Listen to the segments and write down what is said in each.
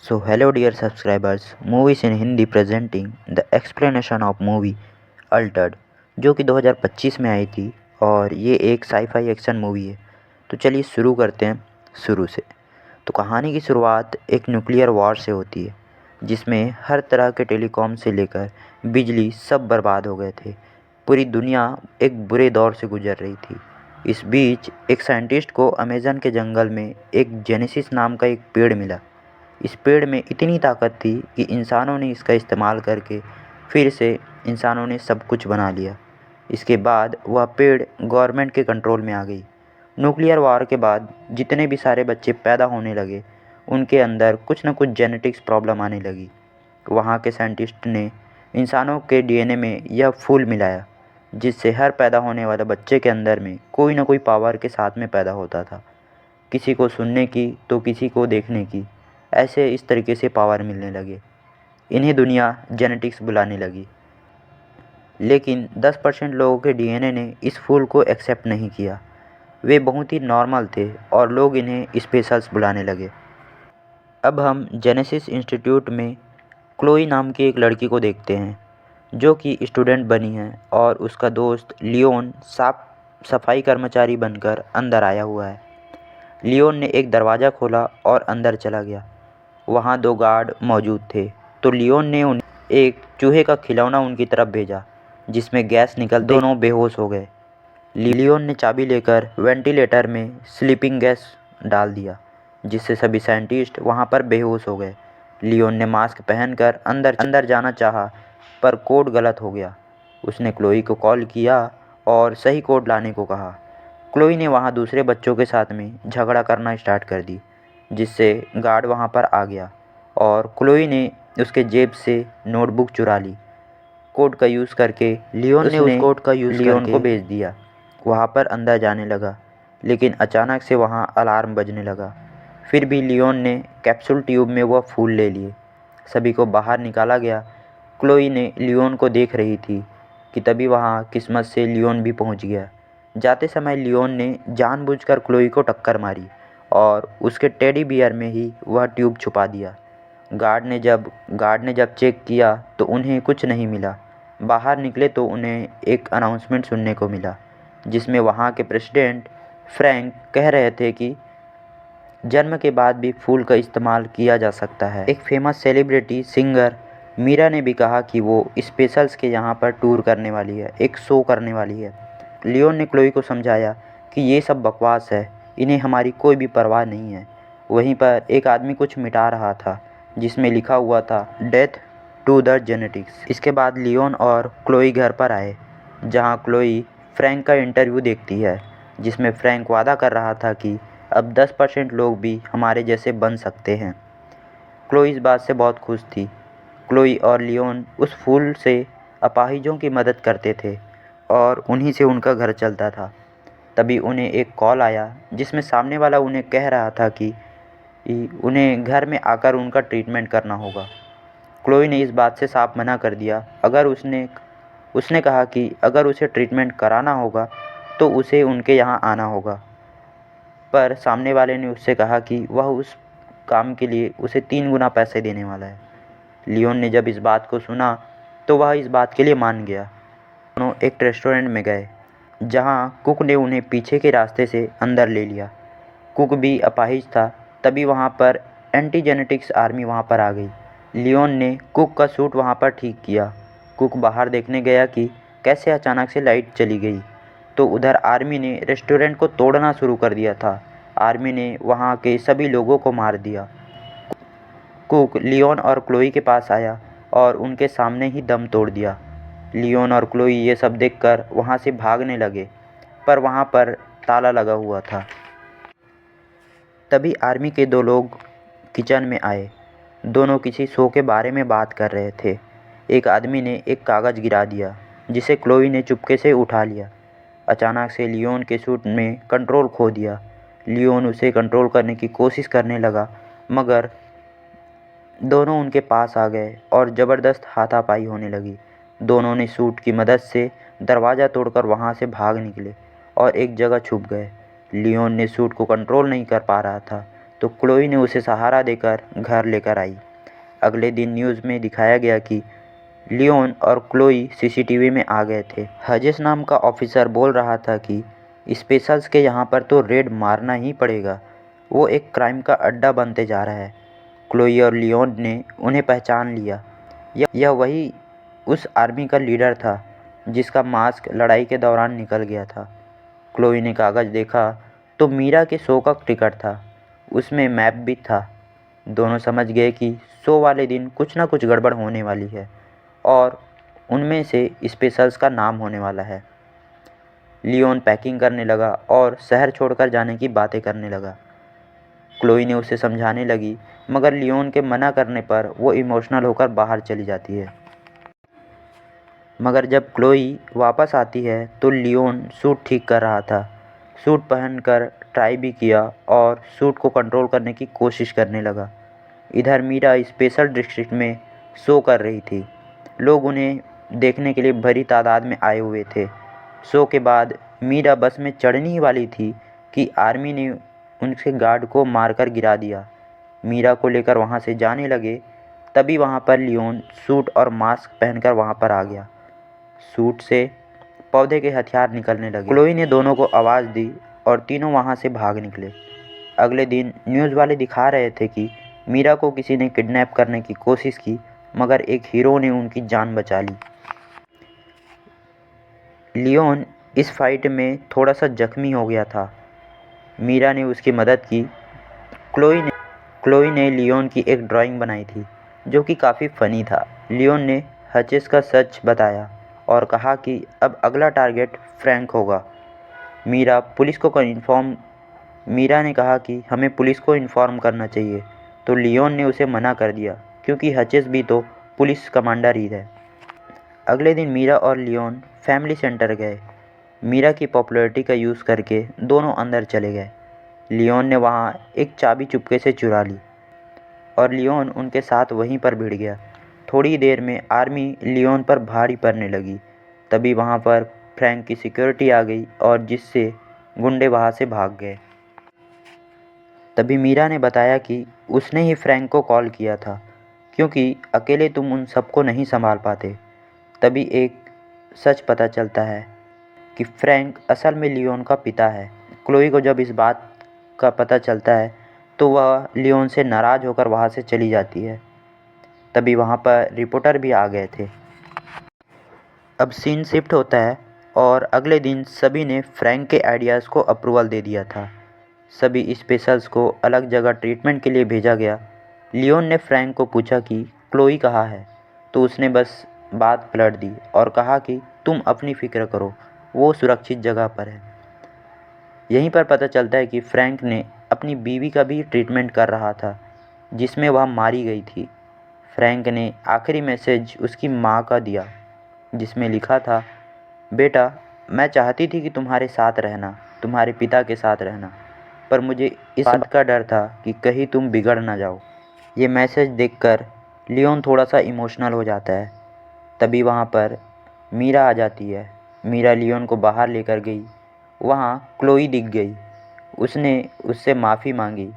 So hello dear subscribers, movies in Hindi presenting the explanation of movie Altered जो कि 2025 में आई थी और ये एक साईफाई एक्शन मूवी है। तो चलिए शुरू करते हैं शुरू से। तो कहानी की शुरुआत एक न्यूक्लियर वॉर से होती है जिसमें हर तरह के टेलीकॉम से लेकर बिजली सब बर्बाद हो गए थे। पूरी दुनिया एक बुरे दौर से गुजर रही थी। इस बीच एक साइंटिस्ट को अमेज़न के जंगल में एक जेनेसिस नाम का एक पेड़ मिला। इस पेड़ में इतनी ताकत थी कि इंसानों ने इसका इस्तेमाल करके फिर से इंसानों ने सब कुछ बना लिया। इसके बाद वह पेड़ गवर्नमेंट के कंट्रोल में आ गई। न्यूक्लियर वॉर के बाद जितने भी सारे बच्चे पैदा होने लगे उनके अंदर कुछ न कुछ जेनेटिक्स प्रॉब्लम आने लगी। वहाँ के साइंटिस्ट ने इंसानों के डीएनए में यह फूल मिलाया जिससे हर पैदा होने वाले बच्चे के अंदर में कोई ना कोई पावर के साथ में पैदा होता था। किसी को सुनने की तो किसी को देखने की, ऐसे इस तरीके से पावर मिलने लगे। इन्हें दुनिया जेनेटिक्स बुलाने लगी। लेकिन 10% लोगों के डीएनए ने इस फूल को एक्सेप्ट नहीं किया। वे बहुत ही नॉर्मल थे और लोग इन्हें स्पेशल्स बुलाने लगे। अब हम जेनेसिस इंस्टीट्यूट में क्लोई नाम की एक लड़की को देखते हैं जो कि स्टूडेंट बनी है और उसका दोस्त लियोन साफ सफाई कर्मचारी बनकर अंदर आया हुआ है। लियोन ने एक दरवाज़ा खोला और अंदर चला गया। वहाँ दो गार्ड मौजूद थे तो लियोन ने उन्हें एक चूहे का खिलौना उनकी तरफ भेजा जिसमें गैस निकलते दोनों बेहोश हो गए। लियोन ने चाबी लेकर वेंटिलेटर में स्लीपिंग गैस डाल दिया जिससे सभी साइंटिस्ट वहाँ पर बेहोश हो गए। लियोन ने मास्क पहनकर अंदर जाना चाहा पर कोड गलत हो गया। उसने क्लोई को कॉल किया और सही कोड लाने को कहा। क्लोई ने वहाँ दूसरे बच्चों के साथ में झगड़ा करना स्टार्ट कर दी जिससे गार्ड वहाँ पर आ गया और क्लोई ने उसके जेब से नोटबुक चुरा ली। कोड का यूज़ करके लियोन ने उस कोड का यूज़ लियोन को भेज दिया। वहाँ पर अंदर जाने लगा लेकिन अचानक से वहाँ अलार्म बजने लगा। फिर भी लियोन ने कैप्सूल ट्यूब में वह फूल ले लिए। सभी को बाहर निकाला गया। क्लोई ने लियोन को देख रही थी कि तभी वहाँ किस्मत से लियोन भी पहुँच गया। जाते समय लियोन ने जानबूझकर क्लोई को टक्कर मारी और उसके टेडी बियर में ही वह ट्यूब छुपा दिया। गार्ड ने जब चेक किया तो उन्हें कुछ नहीं मिला। बाहर निकले तो उन्हें एक अनाउंसमेंट सुनने को मिला जिसमें वहाँ के प्रेसिडेंट फ्रैंक कह रहे थे कि जन्म के बाद भी फूल का इस्तेमाल किया जा सकता है। एक फेमस सेलिब्रिटी सिंगर मीरा ने भी कहा कि वो स्पेशल्स के यहाँ पर टूर करने वाली है, एक शो करने वाली है। लियोन ने क्लोई को समझाया कि ये सब बकवास है, इन्हें हमारी कोई भी परवाह नहीं है। वहीं पर एक आदमी कुछ मिटा रहा था जिसमें लिखा हुआ था डेथ टू द जेनेटिक्स। इसके बाद लियोन और क्लोई घर पर आए जहाँ क्लोई फ्रैंक का इंटरव्यू देखती है जिसमें फ्रैंक वादा कर रहा था कि अब 10% लोग भी हमारे जैसे बन सकते हैं। क्लोई इस बात से बहुत खुश थी। क्लोई और लियोन उस फूल से अपाहिजों की मदद करते थे और उन्हीं से उनका घर चलता था। तभी उन्हें एक कॉल आया जिसमें सामने वाला उन्हें कह रहा था कि उन्हें घर में आकर उनका ट्रीटमेंट करना होगा। क्लोई ने इस बात से साफ मना कर दिया। उसने कहा कि अगर उसे ट्रीटमेंट कराना होगा तो उसे उनके यहाँ आना होगा। पर सामने वाले ने उससे कहा कि वह उस काम के लिए उसे 3 गुना पैसे देने वाला है। लियोन ने जब इस बात को सुना तो वह इस बात के लिए मान गया। दोनों एक रेस्टोरेंट में गए जहाँ कुक ने उन्हें पीछे के रास्ते से अंदर ले लिया। कुक भी अपाहिज था। तभी वहाँ पर एंटी जेनेटिक्स आर्मी वहाँ पर आ गई। लियोन ने कुक का सूट वहाँ पर ठीक किया। कुक बाहर देखने गया कि कैसे अचानक से लाइट चली गई तो उधर आर्मी ने रेस्टोरेंट को तोड़ना शुरू कर दिया था। आर्मी ने वहाँ के सभी लोगों को मार दिया। कुक लियोन और क्लोई के पास आया और उनके सामने ही दम तोड़ दिया। लियोन और क्लोई ये सब देखकर वहाँ से भागने लगे पर वहाँ पर ताला लगा हुआ था। तभी आर्मी के 2 लोग किचन में आए। दोनों किसी शो के बारे में बात कर रहे थे। एक आदमी ने एक कागज़ गिरा दिया जिसे क्लोई ने चुपके से उठा लिया। अचानक से लियोन के सूट में कंट्रोल खो दिया। लियोन उसे कंट्रोल करने की कोशिश करने लगा मगर दोनों उनके पास आ गए और ज़बरदस्त हाथापाई होने लगी। दोनों ने सूट की मदद से दरवाज़ा तोड़कर वहाँ से भाग निकले और एक जगह छुप गए। लियोन ने सूट को कंट्रोल नहीं कर पा रहा था तो क्लोई ने उसे सहारा देकर घर लेकर आई। अगले दिन न्यूज़ में दिखाया गया कि लियोन और क्लोई सीसीटीवी में आ गए थे। हजेस नाम का ऑफिसर बोल रहा था कि स्पेशल्स के यहाँ पर तो रेड मारना ही पड़ेगा, वो एक क्राइम का अड्डा बनते जा रहा है। क्लोई और लियोन ने उन्हें पहचान लिया। यह वही उस आर्मी का लीडर था जिसका मास्क लड़ाई के दौरान निकल गया था। क्लोई ने कागज़ देखा तो मीरा के शो का टिकट था, उसमें मैप भी था। दोनों समझ गए कि शो वाले दिन कुछ ना कुछ गड़बड़ होने वाली है और उनमें से स्पेशल्स का नाम होने वाला है। लियोन पैकिंग करने लगा और शहर छोड़कर जाने की बातें करने लगा। क्लोई ने उसे समझाने लगी, मगर लियोन के मना करने पर वो इमोशनल होकर बाहर चली जाती है। मगर जब क्लोई वापस आती है तो लियोन सूट ठीक कर रहा था। सूट पहनकर ट्राई भी किया और सूट को कंट्रोल करने की कोशिश करने लगा। इधर मीरा स्पेशल डिस्ट्रिक्ट में शो कर रही थी। लोग उन्हें देखने के लिए बड़ी तादाद में आए हुए थे। शो के बाद मीरा बस में चढ़ने ही वाली थी कि आर्मी ने उनके गार्ड को मारकर गिरा दिया। मीरा को लेकर वहाँ से जाने लगे, तभी वहाँ पर लियोन सूट और मास्क पहनकर वहाँ पर आ गया। सूट से पौधे के हथियार निकलने लगे। क्लोई ने दोनों को आवाज़ दी और तीनों वहाँ से भाग निकले। अगले दिन न्यूज़ वाले दिखा रहे थे कि मीरा को किसी ने किडनैप करने की कोशिश की, मगर एक हीरो ने उनकी जान बचा ली। लियोन इस फाइट में थोड़ा सा जख्मी हो गया था। मीरा ने उसकी मदद की। क्लोई ने लियोन की एक ड्राइंग बनाई थी जो कि काफ़ी फ़नी था। लियोन ने हचेस का सच बताया और कहा कि अब अगला टारगेट फ्रैंक होगा। मीरा ने कहा कि हमें पुलिस को इन्फॉर्म करना चाहिए, तो लियोन ने उसे मना कर दिया क्योंकि हचेस भी तो पुलिस कमांडर ही है। अगले दिन मीरा और लियोन फैमिली सेंटर गए। मीरा की पॉपुलैरिटी का यूज़ करके दोनों अंदर चले गए। लियोन ने वहाँ एक चाबी चुपके से चुरा ली और लियोन उनके साथ वहीं पर भिड़ गया। थोड़ी देर में आर्मी लियोन पर भारी पड़ने लगी। तभी वहाँ पर फ्रैंक की सिक्योरिटी आ गई और जिससे गुंडे वहाँ से भाग गए। तभी मीरा ने बताया कि उसने ही फ्रैंक को कॉल किया था क्योंकि अकेले तुम उन सबको नहीं संभाल पाते। तभी एक सच पता चलता है कि फ्रैंक असल में लियोन का पिता है। क्लोई को जब इस बात का पता चलता है तो वह लियोन से नाराज़ होकर वहाँ से चली जाती है। तभी वहाँ पर रिपोर्टर भी आ गए थे। अब सीन शिफ्ट होता है और अगले दिन सभी ने फ्रैंक के आइडियाज़ को अप्रूवल दे दिया था। सभी स्पेशल्स को अलग जगह ट्रीटमेंट के लिए भेजा गया। लियोन ने फ्रैंक को पूछा कि क्लोई कहाँ है, तो उसने बस बात पलट दी और कहा कि तुम अपनी फ़िक्र करो, वो सुरक्षित जगह पर है। यहीं पर पता चलता है कि फ्रैंक ने अपनी बीवी का भी ट्रीटमेंट कर रहा था जिसमें वह मारी गई थी। फ्रैंक ने आखिरी मैसेज उसकी माँ का दिया जिसमें लिखा था, बेटा मैं चाहती थी कि तुम्हारे साथ रहना, तुम्हारे पिता के साथ रहना, पर मुझे इस बात का डर था कि कहीं तुम बिगड़ ना जाओ। ये मैसेज देखकर लियोन थोड़ा सा इमोशनल हो जाता है। तभी वहाँ पर मीरा आ जाती है। मीरा लियोन को बाहर लेकर गई। वहाँ क्लोई दिख गई। उसने उससे माफ़ी मांगी।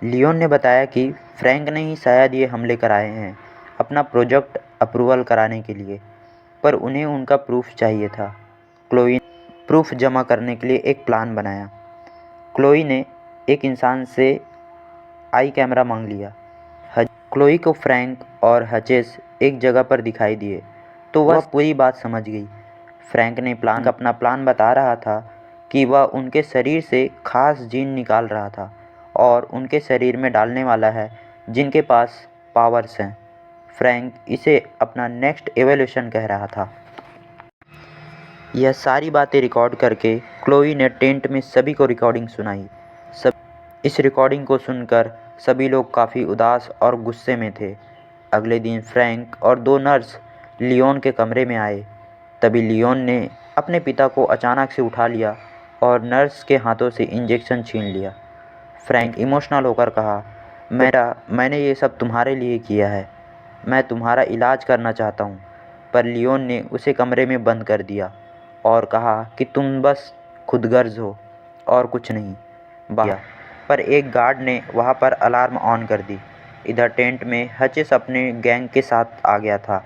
लियोन ने बताया कि फ्रैंक ने ही शायद ये हमले कराए हैं अपना प्रोजेक्ट अप्रूवल कराने के लिए, पर उन्हें उनका प्रूफ चाहिए था। क्लोई ने प्रूफ जमा करने के लिए एक प्लान बनाया। क्लोई ने एक इंसान से आई कैमरा मांग लिया। क्लोई को फ्रैंक और हचेस एक जगह पर दिखाई दिए तो वह पूरी बात समझ गई। फ्रैंक ने अपना प्लान बता रहा था कि वह उनके शरीर से खास जीन निकाल रहा था और उनके शरीर में डालने वाला है जिनके पास पावर्स हैं। फ्रैंक इसे अपना नेक्स्ट एवोल्यूशन कह रहा था। यह सारी बातें रिकॉर्ड करके क्लोई ने टेंट में सभी को रिकॉर्डिंग सुनाई। इस रिकॉर्डिंग को सुनकर सभी लोग काफ़ी उदास और गुस्से में थे। अगले दिन फ्रैंक और दो नर्स लियोन के कमरे में आए। तभी लियोन ने अपने पिता को अचानक से उठा लिया और नर्स के हाथों से इंजेक्शन छीन लिया। फ्रैंक इमोशनल होकर कहा, मैंने ये सब तुम्हारे लिए किया है, मैं तुम्हारा इलाज करना चाहता हूँ। पर लियोन ने उसे कमरे में बंद कर दिया और कहा कि तुम बस खुदगर्ज हो और कुछ नहीं। पर एक गार्ड ने वहाँ पर अलार्म ऑन कर दी। इधर टेंट में हचिस अपने गैंग के साथ आ गया था।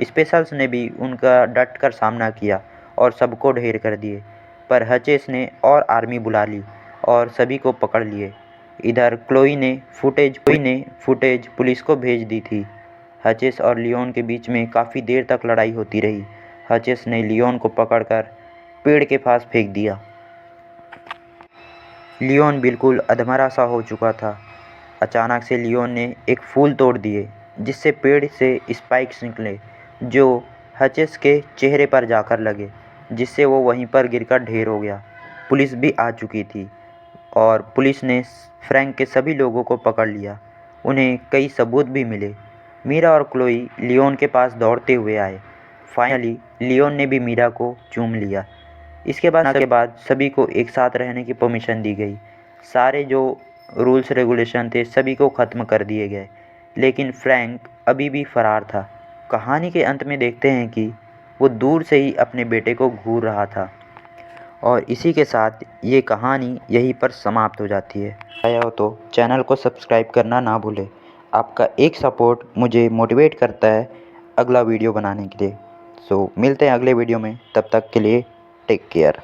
स्पेशल्स ने भी उनका डट कर सामना किया और सबको ढेर कर दिए, पर हचिस ने और आर्मी बुला ली और सभी को पकड़ लिए। इधर क्लोई ने फुटेज पुलिस को भेज दी थी। हचिस और लियोन के बीच में काफ़ी देर तक लड़ाई होती रही। हचिस ने लियोन को पकड़कर पेड़ के पास फेंक दिया। लियोन बिल्कुल अधमरा सा हो चुका था। अचानक से लियोन ने एक फूल तोड़ दिए, जिससे पेड़ से स्पाइक्स निकले जो हचिस के चेहरे पर जाकर लगे, जिससे वो वहीं पर गिरकर ढेर हो गया। पुलिस भी आ चुकी थी और पुलिस ने फ्रैंक के सभी लोगों को पकड़ लिया। उन्हें कई सबूत भी मिले। मीरा और क्लोई लियोन के पास दौड़ते हुए आए। फाइनली लियोन ने भी मीरा को चूम लिया। इसके बाद सभी को एक साथ रहने की परमिशन दी गई। सारे जो रूल्स रेगुलेशन थे सभी को ख़त्म कर दिए गए, लेकिन फ्रैंक अभी भी फरार था। कहानी के अंत में देखते हैं कि वो दूर से ही अपने बेटे को घूर रहा था। और इसी के साथ ये कहानी यहीं पर समाप्त हो जाती है। आया हो तो चैनल को सब्सक्राइब करना ना भूलें। आपका एक सपोर्ट मुझे मोटिवेट करता है अगला वीडियो बनाने के लिए। सो मिलते हैं अगले वीडियो में, तब तक के लिए टेक केयर।